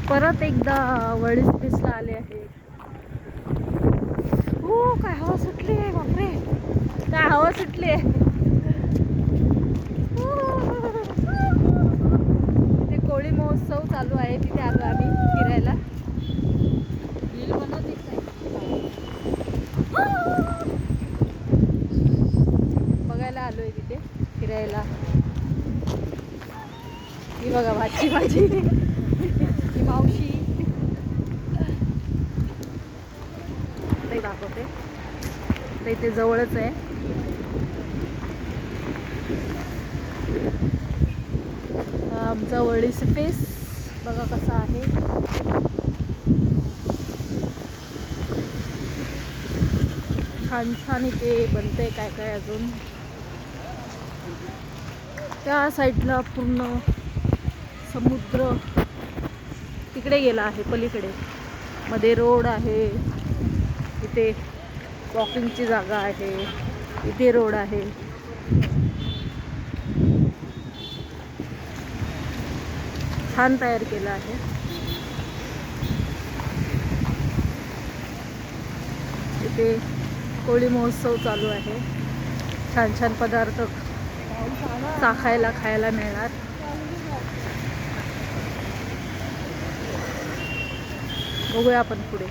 परत एकदा वडीस पीसला आले आहे. हो काय हवा सुटली आहे, बापरे काय हवा सुटली आहे. तिथे कोळी महोत्सव चालू आहे, तिथे आलो आम्ही फिरायला. बघायला आलोय तिथे फिरायला. ही बघा भाची माझी, ही मावशी. ते दाखवते, तर इथे जवळच आहे. आमचा वडीस फेस बघा कसा आहे. छान छान इथे बनतंय काय काय. अजून त्या साईडला पूर्ण समुद्र तिकडे गेला आहे, पलीकडे मध्ये रोड आहे. इथे वॉकिंगची जागा आहे, इथे रोड आहे. छान तयार केलं आहे. इथे कोळी महोत्सव चालू आहे. छान छान पदार्थ चाखायला खायला मिळणार. बघूया आपण पुढे.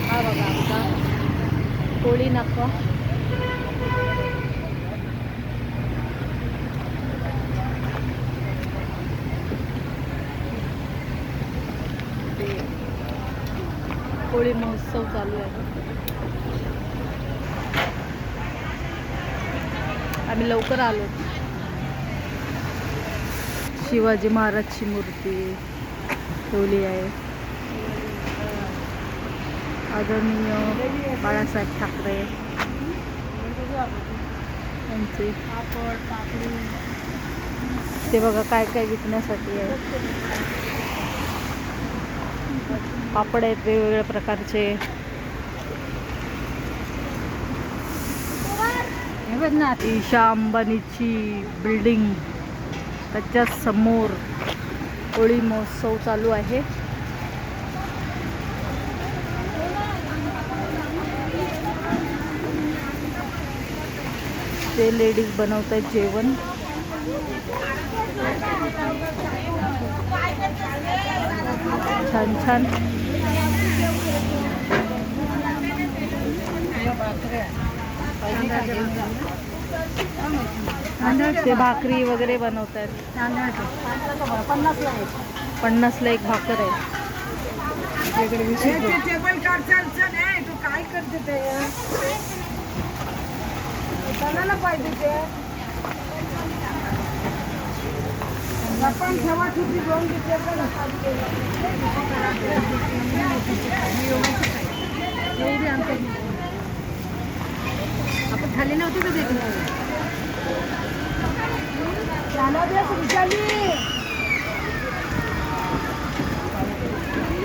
हा बघा आमचा कोळी नाका. कोळी महोत्सव चालू आहे. आम्ही लवकर आलो. शिवाजी महाराजची मूर्ती ठेवली आहे. आदरणीय बाळासाहेब ठाकरे यांचे. ते बघा काय काय विकण्यासाठी आहे. पापड आहेत वेगवेगळ्या प्रकारचे. ईशा अंबानीची बिल्डिंग, त्याच्या समोर कोळी महोत्सव चालू आहे. ते लेडीज बनवत आहेत जेवण. छान छान ते भाकरी वगैरे बनवत आहेत. 50ला एक भाकर आहे. काय करते ते पाहिजे ते आपण ठेवा ठेवी घेऊन एवढी आमच्या आपण खाली नव्हती का देत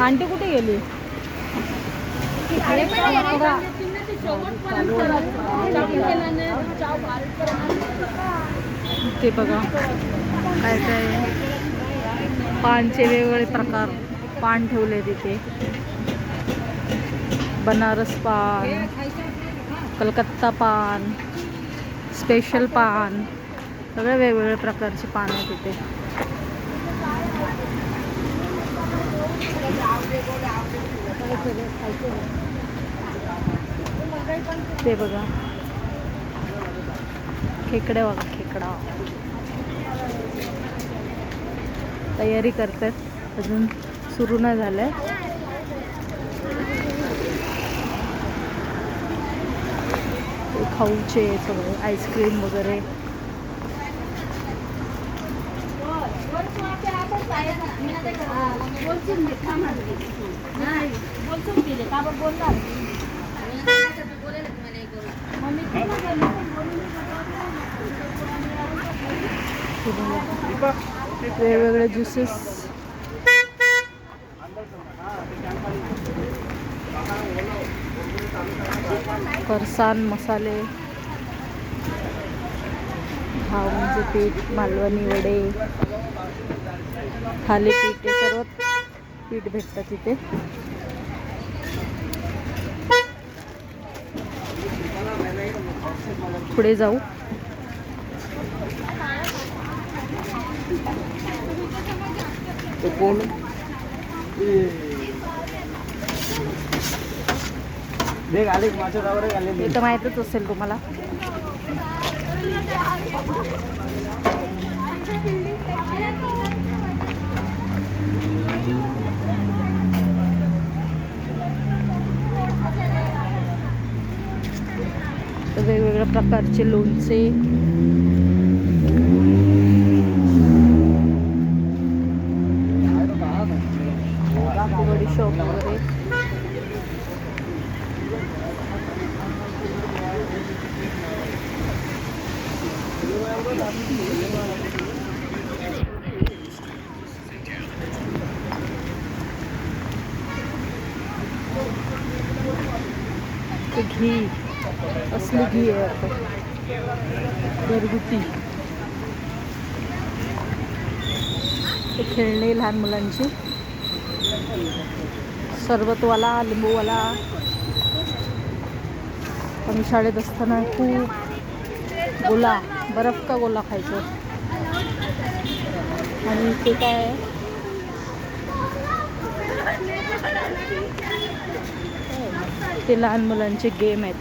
आंटी कुठे गेली. ते बघा काय काय पानचे वेगवेगळे प्रकार. पान ठेवले तिथे. बनारस पान, कलकत्ता पान, स्पेशल पान, सगळे वेगवेगळे प्रकारचे पान आहेत तिथे. ते बघा खेकडे बघा, खेकडा तयारी करतात, अजून सुरू नाही झालंय. खाऊचे सगळे आईस्क्रीम वगैरे. वेगवेगळे ज्युसेस. फरसान मसाले. घावणचे पीठ, मालवणी वडे, थालीपीठ हे सर्व पीठ भेटतात तिथे. पुढे जाऊ. हे तर माहीतच असेल तुम्हाला. वेगवेगळ्या प्रकारचे लोणचे, बडीशॉप वगैरे. ते घी, असली घी आहे आता, घरगुती. ते खेळणे लहान मुलांची, सरबतवाला, लिंबूवाला. आम्ही शाळेत असताना खूप गोला, बर्फ का गोला खायचो. आणि ते काय आहे, ते लहान मुलांचे गेम आहेत,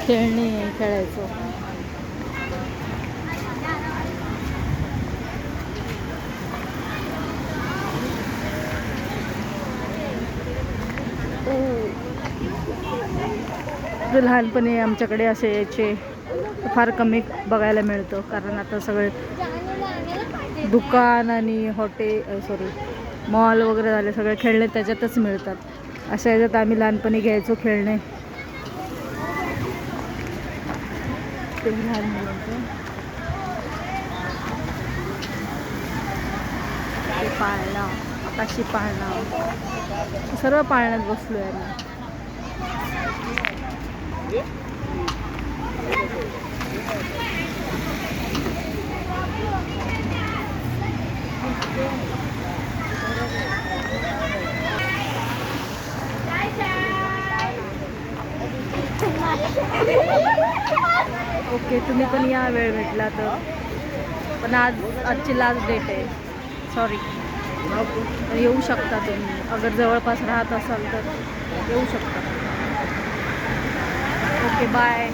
खेळणे खेळायचो. लहानपणी आमच्याकडे असे याचे फार कमी बघायला मिळतं, कारण आता सगळे दुकान आणि मॉल वगैरे झाले, सगळे खेळणे त्याच्यातच मिळतात. अशा ह्याच्यात आम्ही लहानपणी घ्यायचो खेळणे. ते लहान मुलांचं पाळणा, आकाशी पाळणा, सर्व पाळण्यात बसलो आहे आम्ही. ओके, तुम्ही पण या वेळ भेटला तर. पण आजची लास्ट डेट आहे, सॉरी. येऊ शकता तुम्ही, अगर जवळपास राहत असाल तर येऊ शकता. Okay, bye.